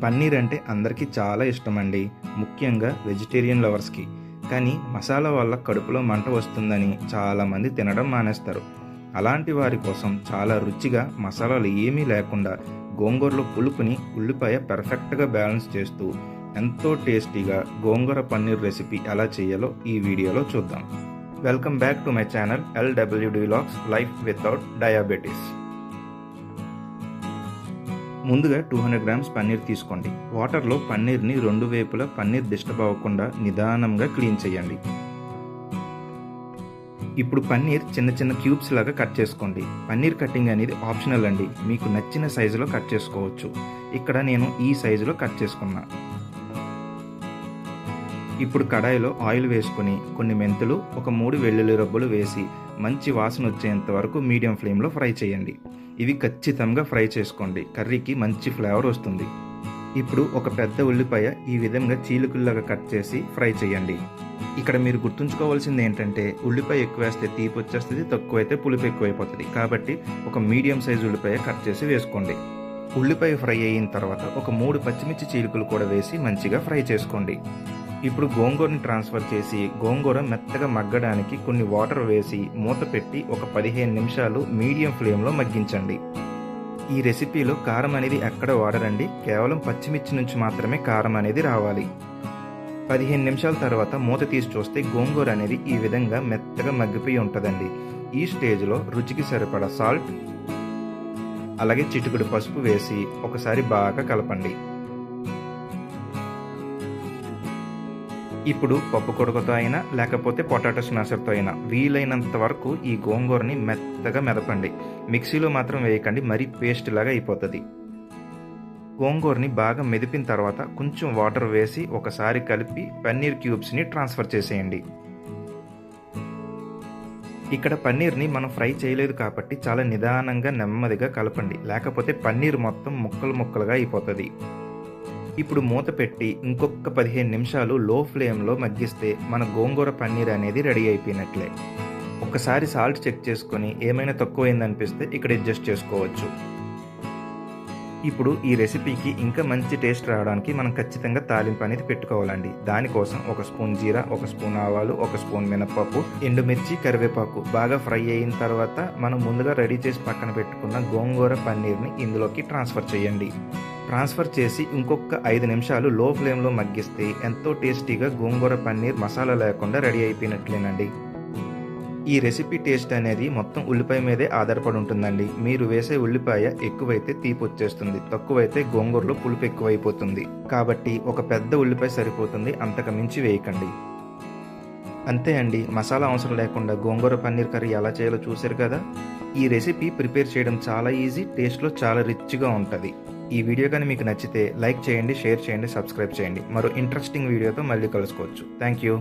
పన్నీర్ అంటే అందరికీ చాలా ఇష్టమండి, ముఖ్యంగా వెజిటేరియన్ లవర్స్కి. కానీ మసాలా వల్ల కడుపులో మంట వస్తుందని చాలామంది తినడం మానేస్తారు. అలాంటి వారి కోసం చాలా రుచిగా మసాలాలు ఏమీ లేకుండా గోంగూరలో పులుపుని ఉల్లిపాయ పర్ఫెక్ట్గా బ్యాలెన్స్ చేస్తూ ఎంతో టేస్టీగా గోంగూర పన్నీర్ రెసిపీ ఎలా చేయాలో ఈ వీడియోలో చూద్దాం. Welcome back to my channel LWD Vlogs life without diabetes. ముందుగా 200 గ్రామ్స్ పన్నీర్ తీసుకోండి. వాటర్లో పన్నీర్ని రెండు వైపులా పన్నీర్ డిస్టర్బ్ అవ్వకుండా నిదానంగా క్లీన్ చేయండి. ఇప్పుడు పన్నీర్ చిన్న చిన్న క్యూబ్స్ లాగా కట్ చేసుకోండి. పన్నీర్ కటింగ్ అనేది ఆప్షనల్ అండి, మీకు నచ్చిన సైజులో కట్ చేసుకోవచ్చు. ఇక్కడ నేను ఈ సైజులో కట్ చేసుకున్నా. ఇప్పుడు కడాయిలో ఆయిల్ వేసుకొని కొన్ని మెంతులు, ఒక 3 వెల్లుల్లి రబ్బలు వేసి మంచి వాసన వచ్చేంత వరకు మీడియం ఫ్లేమ్లో ఫ్రై చేయండి. ఇవి ఖచ్చితంగా ఫ్రై చేసుకోండి, కర్రీకి మంచి ఫ్లేవర్ వస్తుంది. ఇప్పుడు ఒక పెద్ద ఉల్లిపాయ ఈ విధంగా చీలుకల్లాగా కట్ చేసి ఫ్రై చేయండి. ఇక్కడ మీరు గుర్తుంచుకోవాల్సింది ఏంటంటే, ఉల్లిపాయ ఎక్కువ వేస్తే తీపి వచ్చేస్తుంది, తక్కువైతే పులుపు ఎక్కువైపోతుంది. కాబట్టి ఒక మీడియం సైజు ఉల్లిపాయ కట్ చేసి వేసుకోండి. ఉల్లిపాయ ఫ్రై అయిన తర్వాత ఒక 3 పచ్చిమిర్చి చీలుకలు కూడా వేసి మంచిగా ఫ్రై చేసుకోండి. ఇప్పుడు గోంగూరని ట్రాన్స్ఫర్ చేసి గోంగూర మెత్తగా మగ్గడానికి కొన్ని వాటర్ వేసి మూత పెట్టి ఒక 15 నిమిషాలు మీడియం ఫ్లేమ్లో మగ్గించండి. ఈ రెసిపీలో కారం అనేది ఎక్కడ వాడరండి, కేవలం పచ్చిమిర్చి నుంచి మాత్రమే కారం అనేది రావాలి. 15 నిమిషాల తర్వాత మూత తీసి చూస్తే గోంగూర అనేది ఈ విధంగా మెత్తగా మగ్గిపోయి ఉంటుందండి. ఈ స్టేజ్లో రుచికి సరిపడా సాల్ట్, అలాగే చిటికెడు పసుపు వేసి ఒకసారి బాగా కలపండి. ఇప్పుడు పప్పు కొడుకుతో అయినా లేకపోతే పొటాటో స్మాషర్తో అయినా వీలైనంత వరకు ఈ గోంగూరని మెత్తగా మెదపండి. మిక్సీలో మాత్రం వేయకండి, మరీ పేస్ట్ లాగా అయిపోతుంది. గోంగూరని బాగా మెదిపిన తర్వాత కొంచెం వాటర్ వేసి ఒకసారి కలిపి పన్నీర్ క్యూబ్స్ని ట్రాన్స్ఫర్ చేసేయండి. ఇక్కడ పన్నీర్ని మనం ఫ్రై చేయలేదు కాబట్టి చాలా నిదానంగా నెమ్మదిగా కలపండి, లేకపోతే పన్నీర్ మొత్తం ముక్కలు ముక్కలుగా అయిపోతుంది. ఇప్పుడు మూత పెట్టి ఇంకొక 15 నిమిషాలు లో ఫ్లేమ్లో మగ్గిస్తే మన గోంగూర పన్నీర్ అనేది రెడీ అయిపోయినట్లే. ఒక్కసారి సాల్ట్ చెక్ చేసుకొని ఏమైనా తక్కువైందనిపిస్తే ఇక్కడ అడ్జస్ట్ చేసుకోవచ్చు. ఇప్పుడు ఈ రెసిపీకి ఇంకా మంచి టేస్ట్ రావడానికి మనం ఖచ్చితంగా తాలింపు అనేది పెట్టుకోవాలండి. దానికోసం ఒక స్పూన్ జీరా, ఒక స్పూన్ ఆవాలు, ఒక స్పూన్ మినపప్పు, ఎండుమిర్చి, కరివేపాకు బాగా ఫ్రై అయిన తర్వాత మనం ముందుగా రెడీ చేసి పక్కన పెట్టుకున్న గోంగూర పన్నీర్ని ఇందులోకి ట్రాన్స్ఫర్ చేయండి. ట్రాన్స్ఫర్ చేసి ఇంకొక 5 నిమిషాలు లో ఫ్లేమ్లో మగ్గిస్తే ఎంతో టేస్టీగా గోంగూర పన్నీర్ మసాలా లేకుండా రెడీ అయిపోయినట్లేనండి. ఈ రెసిపీ టేస్ట్ అనేది మొత్తం ఉల్లిపాయ మీదే ఆధారపడి ఉంటుందండి. మీరు వేసే ఉల్లిపాయ ఎక్కువైతే తీపి వచ్చేస్తుంది, తక్కువైతే గోంగూరలో పులుపు ఎక్కువైపోతుంది. కాబట్టి ఒక పెద్ద ఉల్లిపాయ సరిపోతుంది, అంతకు మించి వేయకండి. అంతే అండి, మసాలా అవసరం లేకుండా గోంగూర పన్నీర్ కర్రీ ఎలా చేయాలో చూశారు కదా. ఈ రెసిపీ ప్రిపేర్ చేయడం చాలా ఈజీ, టేస్ట్లో చాలా రిచ్గా ఉంటుంది. ఈ వీడియో కానీ మీకు నచ్చితే లైక్ చేయండి, షేర్ చేయండి, సబ్స్క్రైబ్ చేయండి. మరో ఇంట్రెస్టింగ్ వీడియోతో మళ్ళీ కలుసుకోవచ్చు. Thank you.